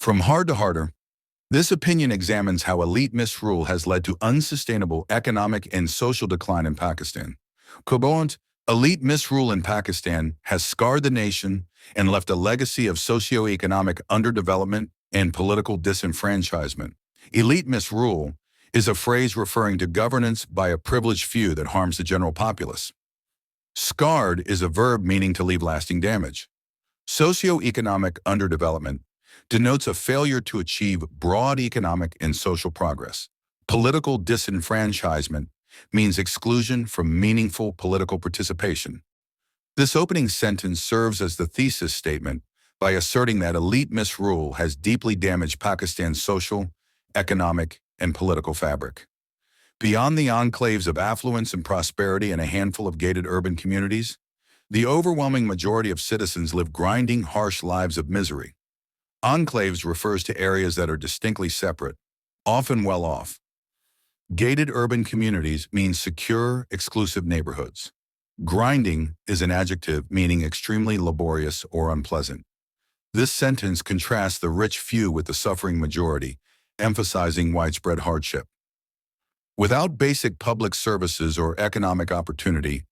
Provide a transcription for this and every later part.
From hard to harder, this opinion examines how elite misrule has led to unsustainable economic and social decline in Pakistan. Quote, elite misrule in Pakistan has scarred the nation and left a legacy of socioeconomic underdevelopment and political disenfranchisement. Elite misrule is a phrase referring to governance by a privileged few that harms the general populace. Scarred is a verb meaning to leave lasting damage. Socioeconomic underdevelopment denotes a failure to achieve broad economic and social progress. Political disenfranchisement means exclusion from meaningful political participation. This opening sentence serves as the thesis statement by asserting that elite misrule has deeply damaged Pakistan's social, economic, and political fabric. Beyond the enclaves of affluence and prosperity in a handful of gated urban communities, the overwhelming majority of citizens live grinding, harsh lives of misery. Enclaves refers to areas that are distinctly separate, often well off. Gated urban communities mean secure, exclusive neighborhoods. Grinding is an adjective meaning extremely laborious or unpleasant. This sentence contrasts the rich few with the suffering majority, emphasizing widespread hardship. Without basic public services or economic opportunity,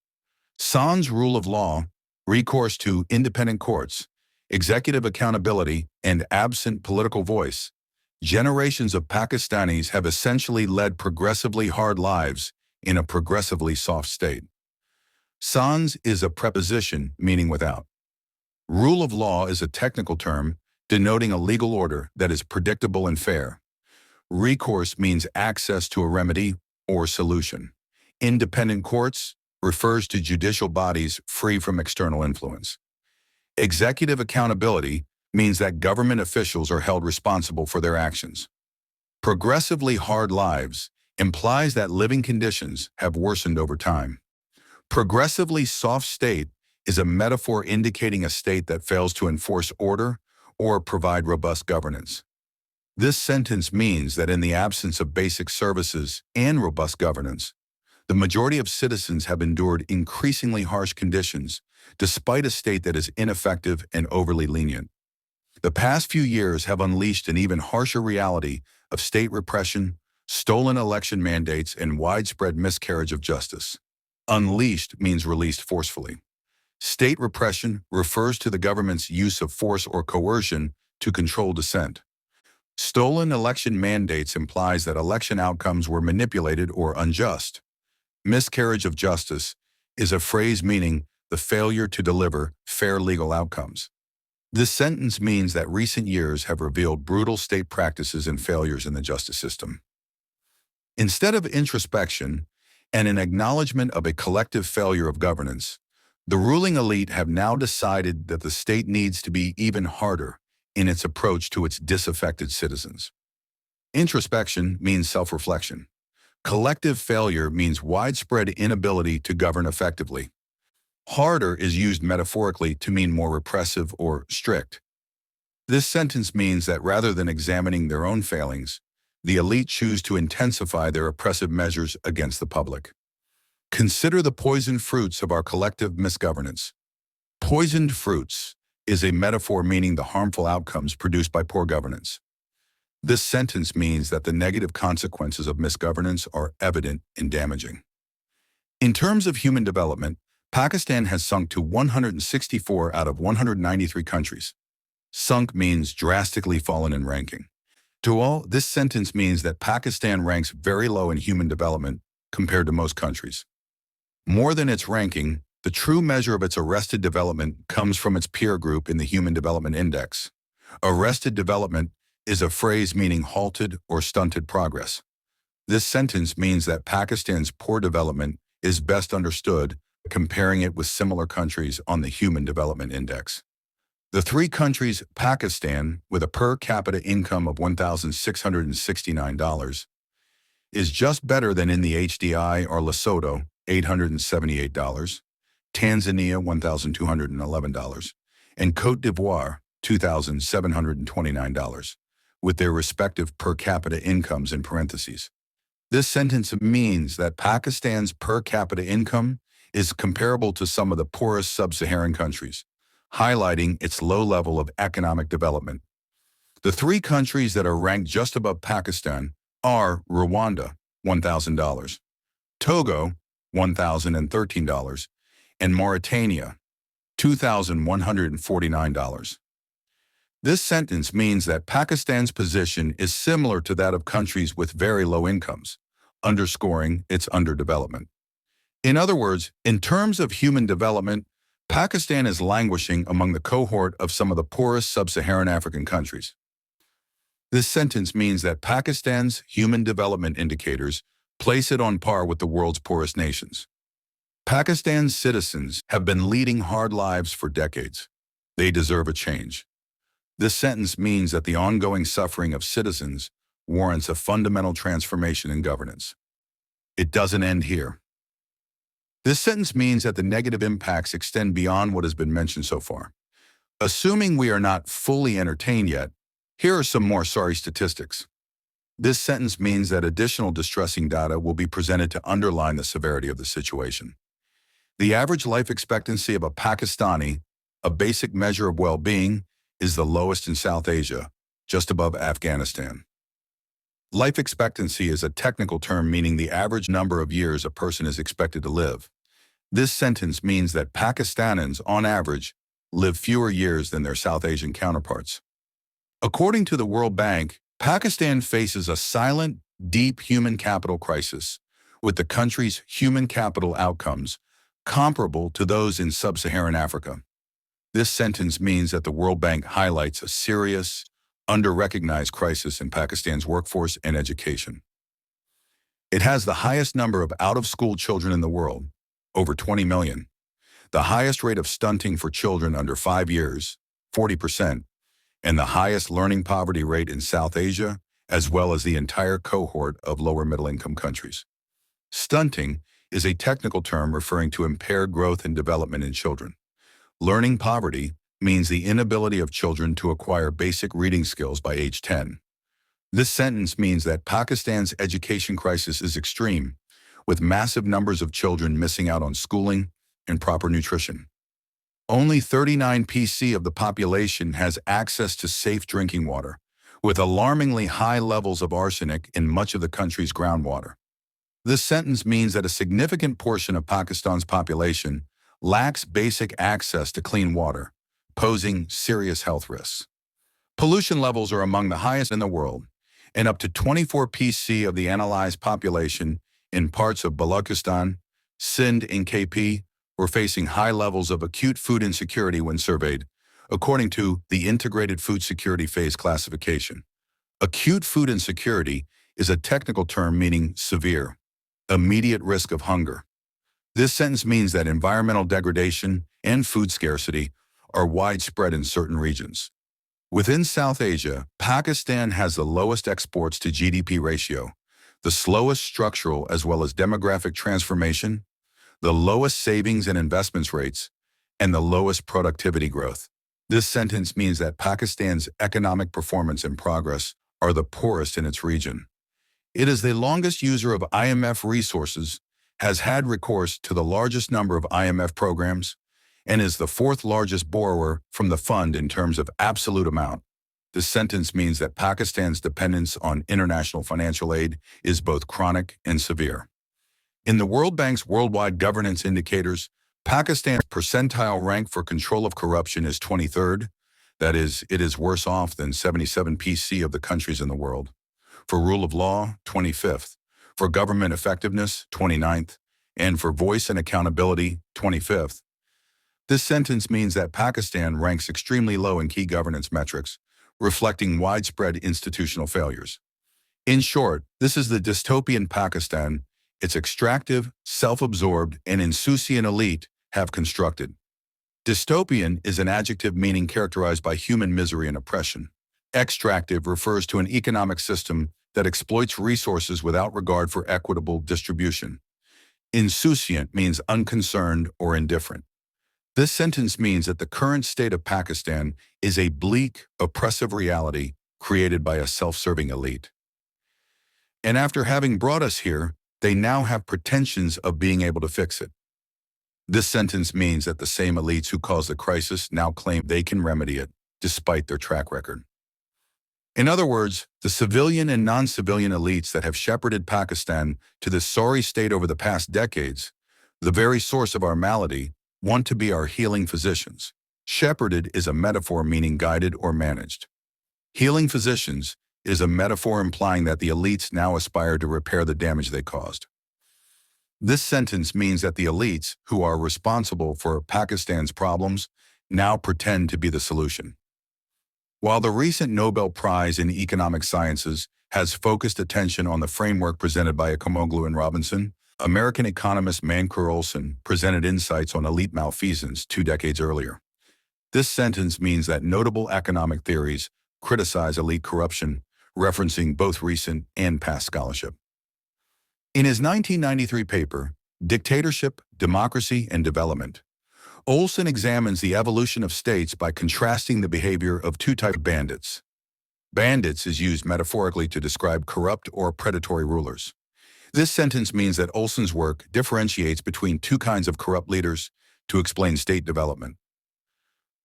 sans rule of law, recourse to independent courts, executive accountability, and absent political voice, generations of Pakistanis have essentially led progressively hard lives in a progressively soft state. Sans is a preposition meaning without. Rule of law is a technical term denoting a legal order that is predictable and fair. Recourse means access to a remedy or solution. Independent courts refers to judicial bodies free from external influence. Executive accountability means that government officials are held responsible for their actions. Progressively hard lives implies that living conditions have worsened over time. Progressively soft state is a metaphor indicating a state that fails to enforce order or provide robust governance. This sentence means that in the absence of basic services and robust governance, the majority of citizens have endured increasingly harsh conditions despite a state that is ineffective and overly lenient. The past few years have unleashed an even harsher reality of state repression, stolen election mandates, and widespread miscarriage of justice. Unleashed means released forcefully. State repression refers to the government's use of force or coercion to control dissent. Stolen election mandates implies that election outcomes were manipulated or unjust. Miscarriage of justice is a phrase meaning the failure to deliver fair legal outcomes. This sentence means that recent years have revealed brutal state practices and failures in the justice system. Instead of introspection and an acknowledgement of a collective failure of governance, the ruling elite have now decided that the state needs to be even harder in its approach to its disaffected citizens. Introspection means self-reflection. Collective failure means widespread inability to govern effectively. Harder is used metaphorically to mean more repressive or strict. This sentence means that rather than examining their own failings, the elite choose to intensify their oppressive measures against the public. Consider the poisoned fruits of our collective misgovernance. Poisoned fruits is a metaphor meaning the harmful outcomes produced by poor governance. This sentence means that the negative consequences of misgovernance are evident and damaging. In terms of human development, Pakistan has sunk to 164 out of 193 countries. Sunk means drastically fallen in ranking. To all, this sentence means that Pakistan ranks very low in human development compared to most countries. More than its ranking, the true measure of its arrested development comes from its peer group in the Human Development Index. Arrested development is a phrase meaning halted or stunted progress. This sentence means that Pakistan's poor development is best understood comparing it with similar countries on the Human Development Index. The three countries, Pakistan, with a per capita income of $1,669, is just better than in the HDI or Lesotho, $878, Tanzania, $1,211, and Côte d'Ivoire, $2,729, with their respective per capita incomes in parentheses. This sentence means that Pakistan's per capita income is comparable to some of the poorest sub-Saharan countries, highlighting its low level of economic development. The three countries that are ranked just above Pakistan are Rwanda, $1,000, Togo, $1,013, and Mauritania, $2,149. This sentence means that Pakistan's position is similar to that of countries with very low incomes, underscoring its underdevelopment. In other words, in terms of human development, Pakistan is languishing among the cohort of some of the poorest sub-Saharan African countries. This sentence means that Pakistan's human development indicators place it on par with the world's poorest nations. Pakistan's citizens have been leading hard lives for decades. They deserve a change. This sentence means that the ongoing suffering of citizens warrants a fundamental transformation in governance. It doesn't end here. This sentence means that the negative impacts extend beyond what has been mentioned so far. Assuming we are not fully entertained yet, here are some more sorry statistics. This sentence means that additional distressing data will be presented to underline the severity of the situation. The average life expectancy of a Pakistani, a basic measure of well-being, is the lowest in South Asia, just above Afghanistan. Life expectancy is a technical term meaning the average number of years a person is expected to live. This sentence means that Pakistanis, on average, live fewer years than their South Asian counterparts. According to the World Bank, Pakistan faces a silent, deep human capital crisis, with the country's human capital outcomes comparable to those in sub-Saharan Africa. This sentence means that the World Bank highlights a serious, under-recognized crisis in Pakistan's workforce and education. It has the highest number of out-of-school children in the world, over 20 million, the highest rate of stunting for children under 5 years, 40%, and the highest learning poverty rate in South Asia, as well as the entire cohort of lower middle-income countries. Stunting is a technical term referring to impaired growth and development in children. Learning poverty means the inability of children to acquire basic reading skills by age 10. This sentence means that Pakistan's education crisis is extreme, with massive numbers of children missing out on schooling and proper nutrition. Only 39% of the population has access to safe drinking water, with alarmingly high levels of arsenic in much of the country's groundwater. This sentence means that a significant portion of Pakistan's population lacks basic access to clean water, posing serious health risks. Pollution levels are among the highest in the world, and up to 24% of the analyzed population in parts of Balochistan, Sindh, and KP were facing high levels of acute food insecurity when surveyed, according to the Integrated Food Security Phase Classification. Acute food insecurity is a technical term meaning severe, immediate risk of hunger. This sentence means that environmental degradation and food scarcity are widespread in certain regions. Within South Asia, Pakistan has the lowest exports to GDP ratio, the slowest structural as well as demographic transformation, the lowest savings and investments rates, and the lowest productivity growth. This sentence means that Pakistan's economic performance and progress are the poorest in its region. It is the longest user of IMF resources, has had recourse to the largest number of IMF programs, and is the fourth largest borrower from the fund in terms of absolute amount. This sentence means that Pakistan's dependence on international financial aid is both chronic and severe. In the World Bank's worldwide governance indicators, Pakistan's percentile rank for control of corruption is 23rd. That is, it is worse off than 77% of the countries in the world. For rule of law, 25th. For government effectiveness, 29th. And for voice and accountability, 25th. This sentence means that Pakistan ranks extremely low in key governance metrics, reflecting widespread institutional failures. In short, this is the dystopian Pakistan its extractive, self-absorbed, and insouciant elite have constructed. Dystopian is an adjective meaning characterized by human misery and oppression. Extractive refers to an economic system that exploits resources without regard for equitable distribution. Insouciant means unconcerned or indifferent. This sentence means that the current state of Pakistan is a bleak, oppressive reality created by a self-serving elite. And after having brought us here, they now have pretensions of being able to fix it. This sentence means that the same elites who caused the crisis now claim they can remedy it, despite their track record. In other words, the civilian and non-civilian elites that have shepherded Pakistan to this sorry state over the past decades, the very source of our malady, want to be our healing physicians. Shepherded is a metaphor meaning guided or managed. Healing physicians is a metaphor implying that the elites now aspire to repair the damage they caused. This sentence means that the elites, who are responsible for Pakistan's problems, now pretend to be the solution. While the recent Nobel Prize in Economic Sciences has focused attention on the framework presented by Acemoglu and Robinson, American economist Mancur Olson presented insights on elite malfeasance 2 decades earlier. This sentence means that notable economic theories criticize elite corruption, referencing both recent and past scholarship. In his 1993 paper, Dictatorship, Democracy, and Development, Olson examines the evolution of states by contrasting the behavior of two types of bandits. Bandits is used metaphorically to describe corrupt or predatory rulers. This sentence means that Olson's work differentiates between two kinds of corrupt leaders to explain state development.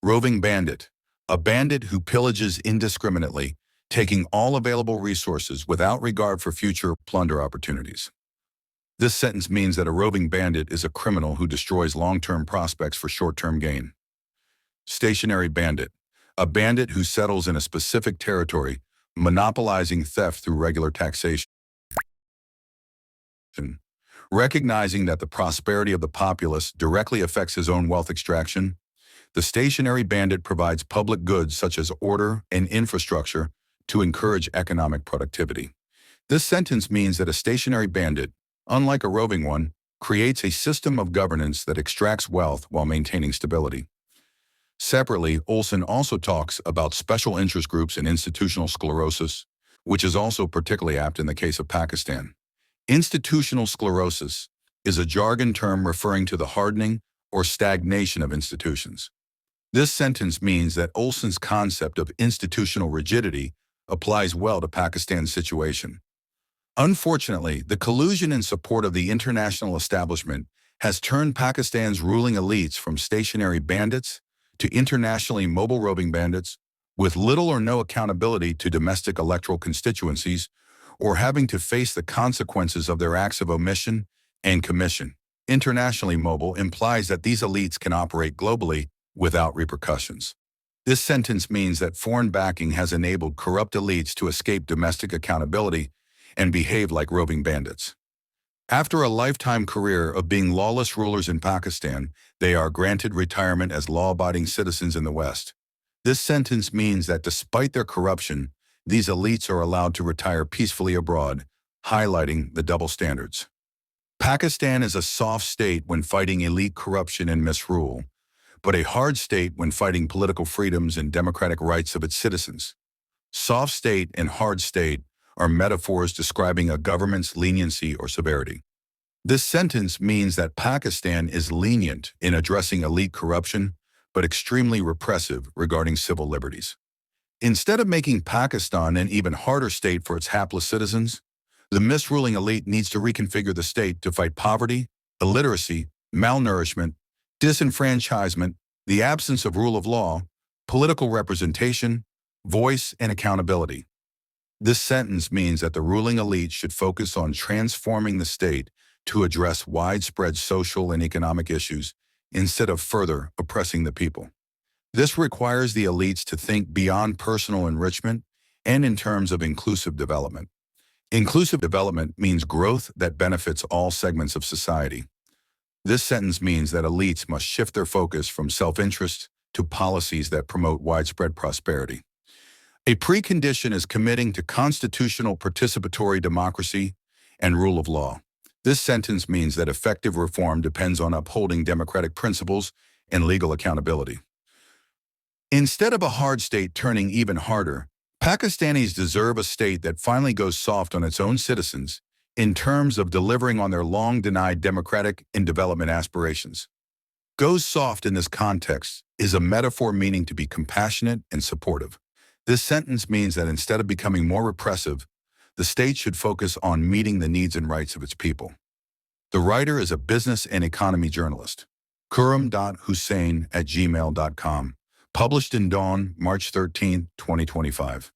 Roving bandit, a bandit who pillages indiscriminately, taking all available resources without regard for future plunder opportunities. This sentence means that a roving bandit is a criminal who destroys long-term prospects for short-term gain. Stationary bandit, a bandit who settles in a specific territory, monopolizing theft through regular taxation. Recognizing that the prosperity of the populace directly affects his own wealth extraction, the stationary bandit provides public goods such as order and infrastructure to encourage economic productivity. This sentence means that a stationary bandit, unlike a roving one, creates a system of governance that extracts wealth while maintaining stability. Separately, Olson also talks about special interest groups and institutional sclerosis, which is also particularly apt in the case of Pakistan. Institutional sclerosis is a jargon term referring to the hardening or stagnation of institutions. This sentence means that Olson's concept of institutional rigidity applies well to Pakistan's situation. Unfortunately, the collusion and support of the international establishment has turned Pakistan's ruling elites from stationary bandits to internationally mobile roving bandits with little or no accountability to domestic electoral constituencies or having to face the consequences of their acts of omission and commission. Internationally mobile implies that these elites can operate globally without repercussions. This sentence means that foreign backing has enabled corrupt elites to escape domestic accountability and behave like roving bandits. After a lifetime career of being lawless rulers in Pakistan, they are granted retirement as law-abiding citizens in the West. This sentence means that despite their corruption, these elites are allowed to retire peacefully abroad, highlighting the double standards. Pakistan is a soft state when fighting elite corruption and misrule, but a hard state when fighting political freedoms and democratic rights of its citizens. Soft state and hard state are metaphors describing a government's leniency or severity. This sentence means that Pakistan is lenient in addressing elite corruption, but extremely repressive regarding civil liberties. Instead of making Pakistan an even harder state for its hapless citizens, the misruling elite needs to reconfigure the state to fight poverty, illiteracy, malnourishment, disenfranchisement, the absence of rule of law, political representation, voice, and accountability. This sentence means that the ruling elite should focus on transforming the state to address widespread social and economic issues instead of further oppressing the people. This requires the elites to think beyond personal enrichment and in terms of inclusive development. Inclusive development means growth that benefits all segments of society. This sentence means that elites must shift their focus from self-interest to policies that promote widespread prosperity. A precondition is committing to constitutional participatory democracy and rule of law. This sentence means that effective reform depends on upholding democratic principles and legal accountability. Instead of a hard state turning even harder, Pakistanis deserve a state that finally goes soft on its own citizens in terms of delivering on their long-denied democratic and development aspirations. Goes soft in this context is a metaphor meaning to be compassionate and supportive. This sentence means that instead of becoming more repressive, the state should focus on meeting the needs and rights of its people. The writer is a business and economy journalist. Kuram.hussain@gmail.com. Published in Dawn, March 13, 2025.